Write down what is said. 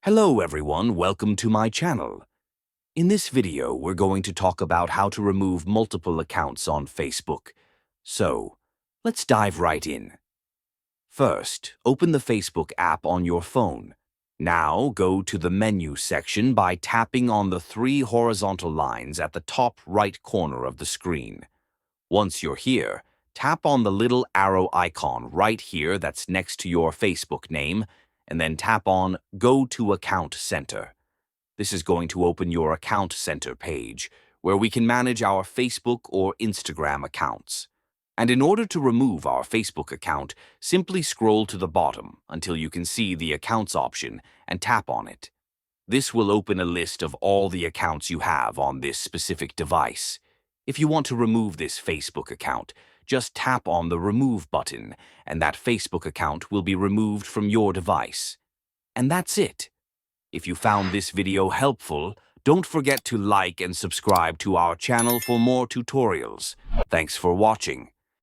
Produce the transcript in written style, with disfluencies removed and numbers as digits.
Hello everyone, welcome to my channel. In this video, we're going to talk about how to remove multiple accounts on Facebook. So, let's dive right in. First, open the Facebook app on your phone. Now, go to the menu section by tapping on the three horizontal lines at the top right corner of the screen. Once you're here, tap on the little arrow icon right here that's next to your Facebook name, and then tap on Go to Account Center. This is going to open your Account Center page, where we can manage our Facebook or Instagram accounts. And in order to remove our Facebook account, simply scroll to the bottom until you can see the Accounts option and tap on it. This will open a list of all the accounts you have on this specific device. If you want to remove this Facebook account, just tap on the Remove button, and that Facebook account will be removed from your device. And that's it. If you found this video helpful, don't forget to like and subscribe to our channel for more tutorials. Thanks for watching.